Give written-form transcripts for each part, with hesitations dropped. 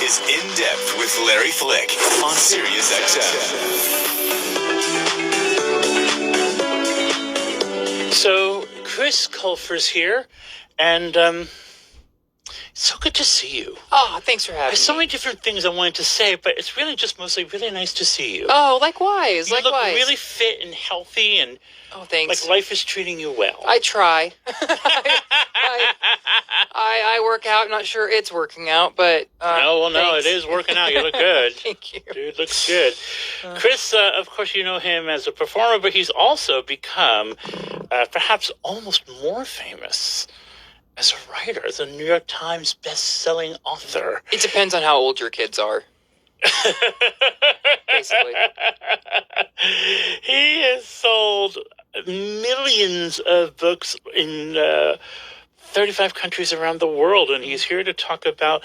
is In Depth with Larry Flick on Sirius XM. So, Chris Colfer's here, and it's so good to see you. Oh, thanks for having me. There's so many different things I wanted to say, but it's really just mostly really nice to see you. Oh, likewise. You look really fit and healthy, and thanks. Like life is treating you well. I try. I work out. I'm not sure it's working out, but no, thanks. it is working out. You look good. Thank you. Dude looks good. Chris, of course, you know him as a performer, but he's also become perhaps almost more famous as a writer, as a New York Times best-selling author. It depends on how old your kids are. Basically. He has sold millions of books in 35 countries around the world, and he's here to talk about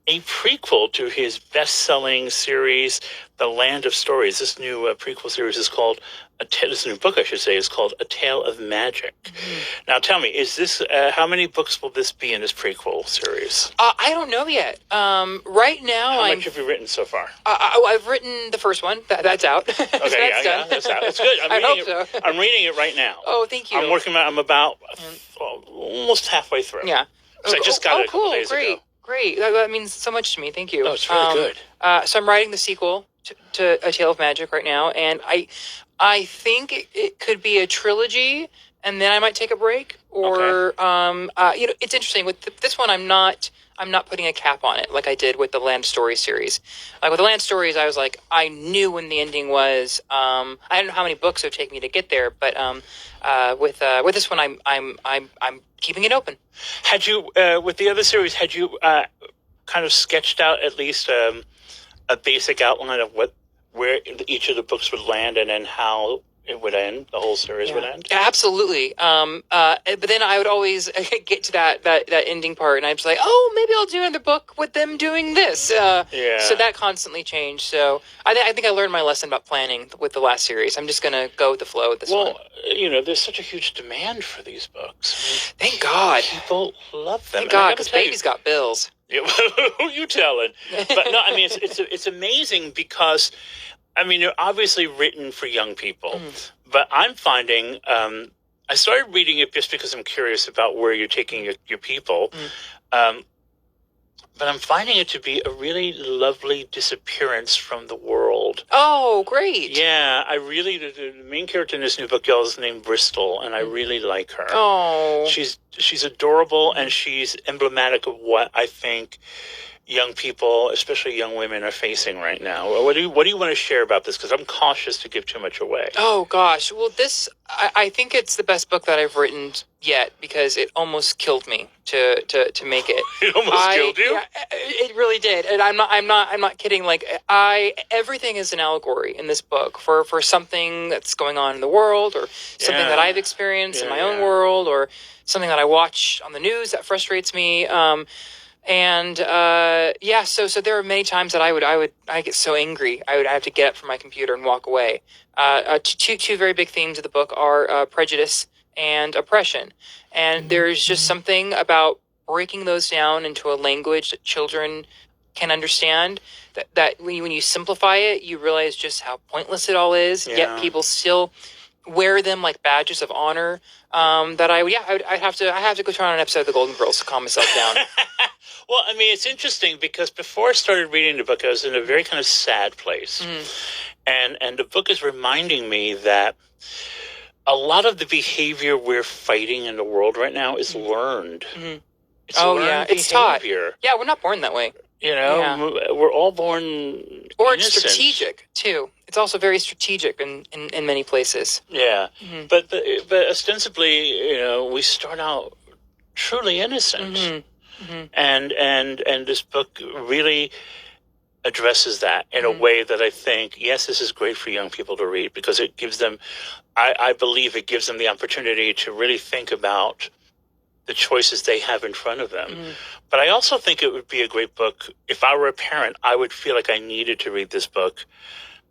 a prequel to his best-selling series, The Land of Stories. This new prequel series is called, this new book, I should say, is called A Tale of Magic. Mm-hmm. Now, tell me, is this, how many books will this be in this prequel series? I don't know yet. Right now, How much have you written so far? I've written the first one. That's out. Okay, that's out. It's good. I hope so. I'm reading it right now. Oh, thank you. I'm about almost halfway through. Yeah. So I just got it a couple cool. days ago. Great. That means so much to me. Thank you. Oh, it's really good. So I'm writing the sequel to A Tale of Magic right now, and I think it could be a trilogy, and then I might take a break. Or it's interesting with this one. I'm not putting a cap on it like I did with the Land Stories series. Like with the Land Stories, I was like, I knew when the ending was. I don't know how many books it would take me to get there, but with this one, I'm keeping it open. Had you with the other series? Had you kind of sketched out at least a basic outline of where each of the books would land, and then how it would end? The whole series would end. Absolutely. But then I would always get to that ending part, and I'd be like, oh, maybe I'll do another book with them doing this. So that constantly changed. So I think I learned my lesson about planning with the last series. I'm just gonna go with the flow with this one. Well, there's such a huge demand for these books. Thank God. People love them. Thank God, because baby's got bills. Yeah, who you telling? But no, I mean it's amazing because, I mean, they're obviously written for young people, but I'm finding I started reading it just because I'm curious about where you're taking your people, but I'm finding it to be a really lovely disappearance from the world. Oh, great! Yeah, I really the main character in this new book is named Bristol, and I really like her. Oh, she's adorable, and she's emblematic of what I think young people, especially young women, are facing right now. What do you want to share about this? Because I'm cautious to give too much away. Oh gosh, well, I think it's the best book that I've written yet, because it almost killed me to make it. It almost killed you? Yeah, it really did, and I'm not kidding. Like everything is an allegory in this book for something that's going on in the world, or something that I've experienced in my own world, or something that I watch on the news that frustrates me. So there are many times that I get so angry I have to get up from my computer and walk away. Two very big themes of the book are prejudice and oppression, and there's just something about breaking those down into a language that children can understand. That when you simplify it, you realize just how pointless it all is. Yeah. Yet people still wear them like badges of honor. I have to go turn on an episode of The Golden Girls to calm myself down. Well, I mean, it's interesting because before I started reading the book, I was in a very kind of sad place. And the book is reminding me that a lot of the behavior we're fighting in the world right now is learned. It's learned it's taught. behavior. Yeah, we're not born that way. We're all born Or innocent. It's strategic, too. It's also very strategic in many places. Yeah. But ostensibly, we start out truly innocent. And this book really addresses that in a way that I think, yes, this is great for young people to read, because it gives them, I believe it gives them the opportunity to really think about the choices they have in front of them. But I also think it would be a great book. If I were a parent, I would feel like I needed to read this book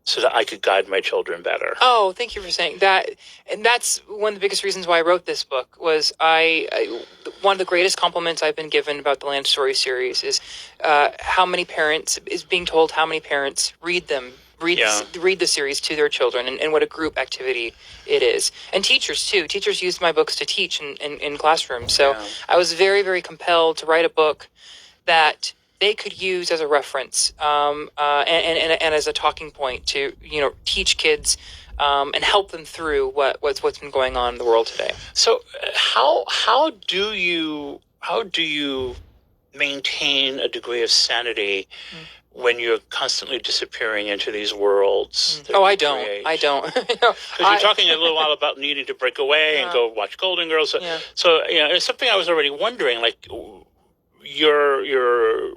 so that I could guide my children better. Oh, thank you for saying that. And that's one of the biggest reasons why I wrote this book. Was one of the greatest compliments I've been given about the Land Story series is how many parents is being told how many parents read them. Read the series to their children, and what a group activity it is. And teachers, too. Teachers use my books to teach in classrooms. So I was very, very compelled to write a book that they could use as a reference and as a talking point to teach kids and help them through what's been going on in the world today. So how do you maintain a degree of sanity when you're constantly disappearing into these worlds? I don't. Because you're talking a little while about needing to break away and go watch Golden Girls. So it's something I was already wondering. Like, you're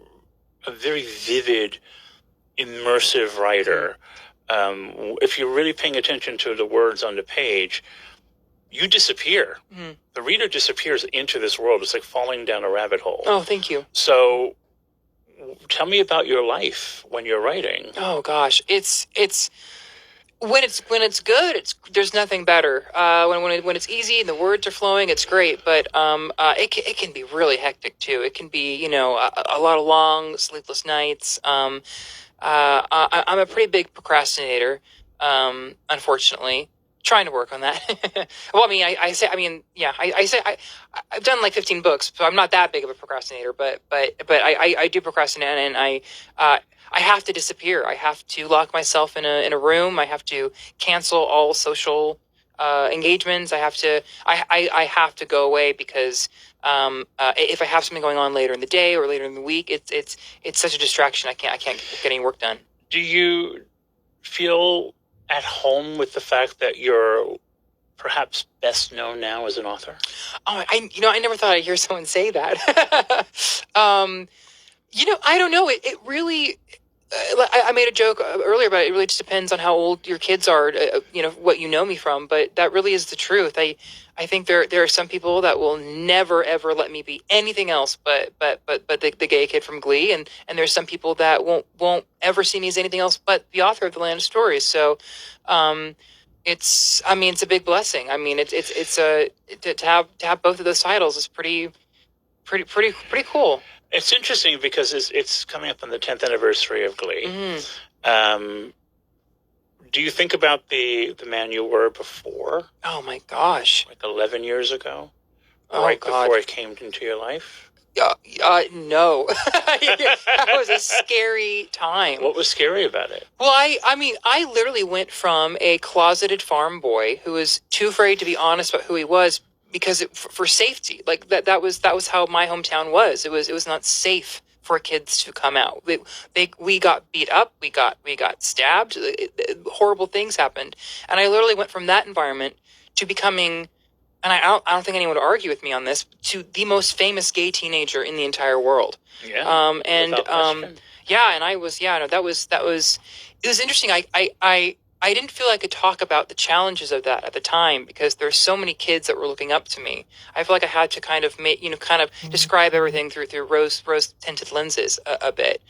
a very vivid, immersive writer. If you're really paying attention to the words on the page, you disappear. The reader disappears into this world. It's like falling down a rabbit hole. Oh, thank you. So tell me about your life when you're writing. Oh gosh, it's when it's good, there's nothing better. When it's easy and the words are flowing, it's great. But it can be really hectic too. It can be a lot of long sleepless nights. I'm a pretty big procrastinator, unfortunately. Trying to work on that. Well, I say I've done like 15 books, so I'm not that big of a procrastinator, but I do procrastinate, and I have to disappear. I have to lock myself in a room. I have to cancel all social engagements. I have to go away because if I have something going on later in the day or later in the week, it's such a distraction. I can't get any work done. Do you feel at home with the fact that you're perhaps best known now as an author? Oh, I never thought I'd hear someone say that. I don't know. It really. I made a joke earlier, but it really just depends on how old your kids are. What you know me from, but that really is the truth. I think there are some people that will never ever let me be anything else but the gay kid from Glee, and there's some people that won't ever see me as anything else but the author of the Land of Stories. So, it's a big blessing. To have both of those titles is pretty cool. It's interesting because it's coming up on the 10th anniversary of Glee. Do you think about the man you were before? Oh my gosh! Like 11 years ago, before it came into your life. No, that was a scary time. What was scary about it? Well, I literally went from a closeted farm boy who was too afraid to be honest about who he was because for safety, like that was how my hometown was. It was not safe for kids to come out. We got beat up. We got stabbed. Horrible things happened, and I literally went from that environment to becoming. And I don't think anyone would argue with me on this, to the most famous gay teenager in the entire world. Yeah. And I was, that was, it was interesting. I didn't feel I could talk about the challenges of that at the time because there's so many kids that were looking up to me. I feel like I had to kind of describe everything through rose tinted lenses a bit.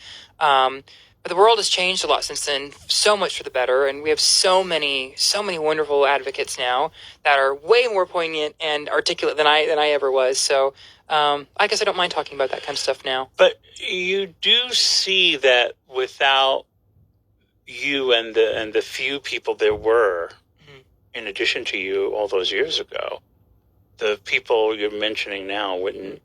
But the world has changed a lot since then, so much for the better, and we have so many wonderful advocates now that are way more poignant and articulate than I ever was. So I guess I don't mind talking about that kind of stuff now. But you do see that without you and the few people there were, in addition to you all those years ago, the people you're mentioning now wouldn't.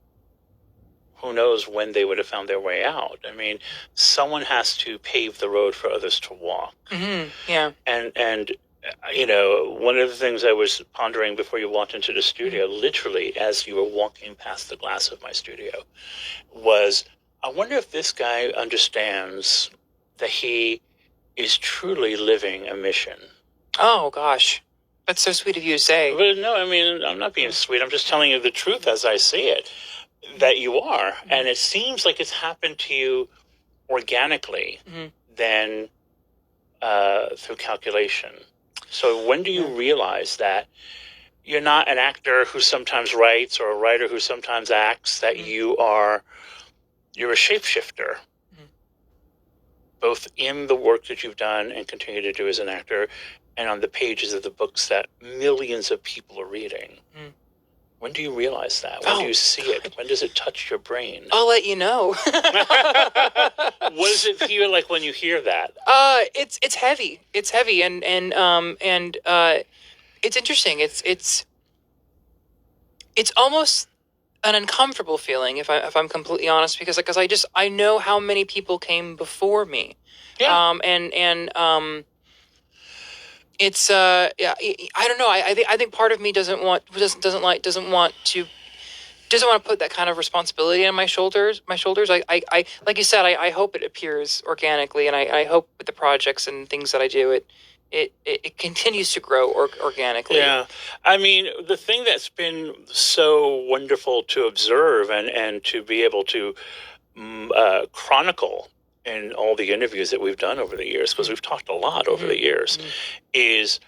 Who knows when they would have found their way out? I mean, someone has to pave the road for others to walk. Yeah. And one of the things I was pondering before you walked into the studio, literally as you were walking past the glass of my studio, was I wonder if this guy understands that he is truly living a mission. Oh, gosh. That's so sweet of you to say. But no, I'm not being sweet. I'm just telling you the truth as I see it. That you are, and it seems like it's happened to you organically than through calculation. So when do you realize that you're not an actor who sometimes writes or a writer who sometimes acts, that you're a shapeshifter? both in the work that you've done and continue to do as an actor, and on the pages of the books that millions of people are reading. Mm. When do you realize that? When do you see it? When does it touch your brain? I'll let you know. What does it feel like when you hear that? It's heavy. It's heavy, and it's interesting. It's almost an uncomfortable feeling if I'm completely honest, because I know how many people came before me. Yeah. It's yeah, I don't know. I think part of me doesn't want to put that kind of responsibility on my shoulders. I like you said, I hope it appears organically, and I hope with the projects and things that I do, it continues to grow organically. Yeah. I mean, the thing that's been so wonderful to observe and to be able to chronicle in all the interviews that we've done over the years, because we've talked a lot over the years, is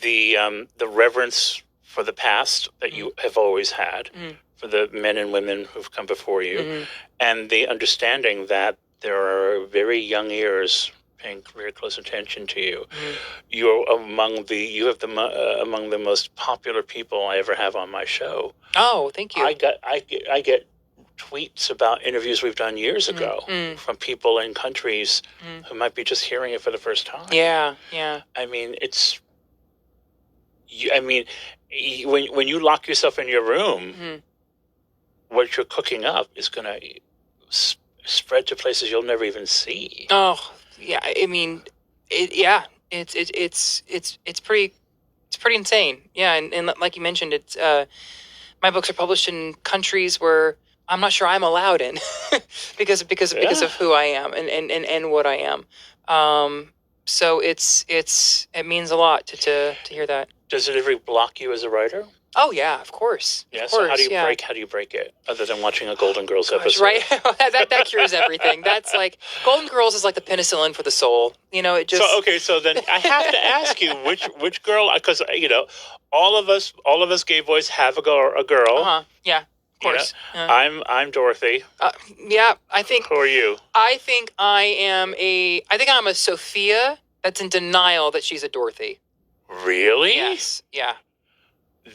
the reverence for the past that you have always had, for the men and women who've come before you, and the understanding that there are very young ears paying very close attention to you. You're among the most popular people I ever have on my show. Oh, thank you. I get tweets about interviews we've done years ago from people in countries who might be just hearing it for the first time. Yeah. I mean, when you lock yourself in your room, what you're cooking up is going to spread to places you'll never even see. Oh, yeah. I mean, it's pretty insane. Yeah, and like you mentioned, it's my books are published in countries where I'm not sure I'm allowed in because of who I am and what I am. So it means a lot to hear that. Does it ever block you as a writer? Oh yeah, of course. Yeah. Of course, so how do you break it other than watching a Golden Girls episode? Right. that cures everything. That's like Golden Girls is like the penicillin for the soul. It just. So then I have to ask you which girl, because all of us gay boys have a girl. Yeah. Of course. I'm Dorothy. Yeah. I think. Who are you? I think I'm a Sophia that's in denial that she's a Dorothy. Really? Yes. Yeah.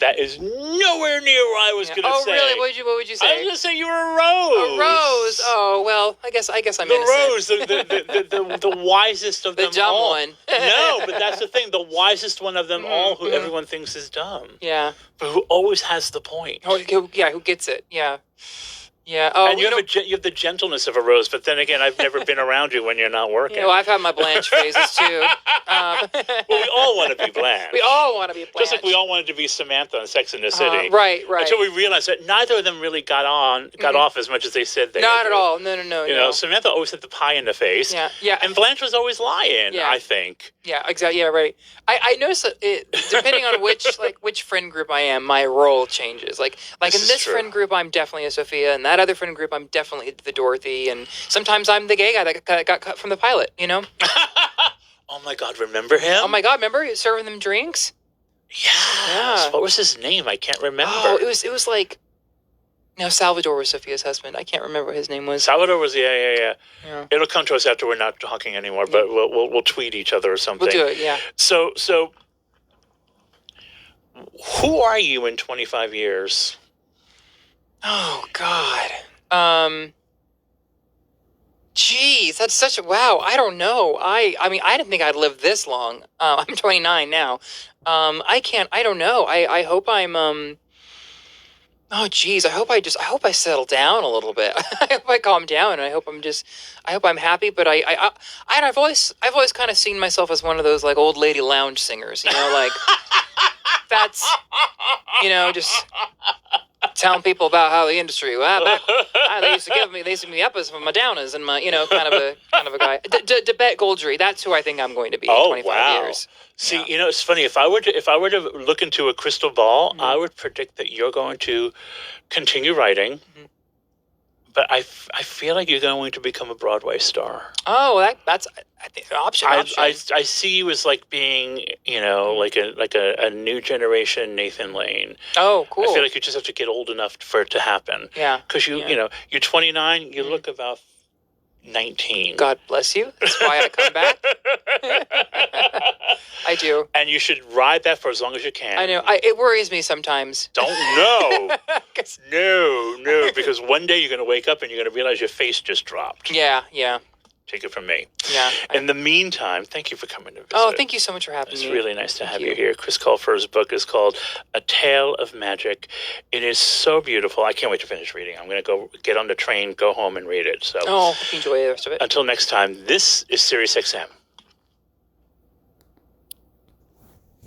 That is nowhere near what I was going to say. Oh, really? What would you say? I was going to say you were a rose. A rose. Oh, well, I guess I'm innocent. Rose, the wisest of them all. The dumb one. No, but that's the thing. The wisest one of them all, who everyone thinks is dumb. Yeah. But who always has the point. Oh, yeah, who gets it. Yeah. Yeah. Oh, and you have the gentleness of a rose, but then again, I've never been around you when you're not working. I've had my Blanche phases too. Well, we all want to be Blanche. We all want to be Blanche. Just like we all wanted to be Samantha on Sex and the City. Right. Until we realized that neither of them really got off as much as they said they Not would. at all. No. Samantha always had the pie in the face. Yeah. And Blanche was always lying, I think. Yeah, exactly. Yeah, right. I noticed that depending on which friend group I am, my role changes. Like in this friend group, I'm definitely a Sophia, and that other friend group, I'm definitely the Dorothy, and sometimes I'm the gay guy that got cut from the pilot. Oh my God, remember him? Oh my God, remember serving them drinks? Yeah. What was his name? I can't remember. Oh, it was like. No, Salvador was Sophia's husband. I can't remember what his name was. Salvador was yeah. It'll come to us after we're not talking anymore, but we'll tweet each other or something. We'll do it, yeah. So who are you in 25 years? Oh God. Geez, that's such a wow. I don't know. I mean, I didn't think I'd live this long. I'm 29 now. I don't know. I hope I'm oh geez, I hope I settle down a little bit. I hope I calm down, and I hope I'm happy. But I've always kind of seen myself as one of those like old lady lounge singers, like that's just telling people about how the industry. They used to give me the uppers for my downers and my kind of a guy. Debette Goldry, that's who I think I'm going to be in 25 years. See, it's funny. If I were to look into a crystal ball, I would predict that you're going to continue writing, but I feel like you're going to become a Broadway star. Oh, that's I think an option. I see you as like being like a new generation Nathan Lane. Oh, cool. I feel like you just have to get old enough for it to happen. Yeah, because you're 29. You look about 19. God bless you. That's why I come back. I do. And you should ride that for as long as you can. I know. It worries me sometimes. Don't know. 'Cause- No, because one day you're going to wake up and you're going to realize your face just dropped. yeah. Take it from me. Yeah. In the meantime, thank you for coming to visit. Oh, thank you so much for having It's me. really nice to have Thank you here. Chris Colfer's book is called A Tale of Magic. It is so beautiful. I can't wait to finish reading. I'm going to go get on the train, go home and read it. So Oh, hope you enjoy the rest of it. until next time, this is Sirius XM.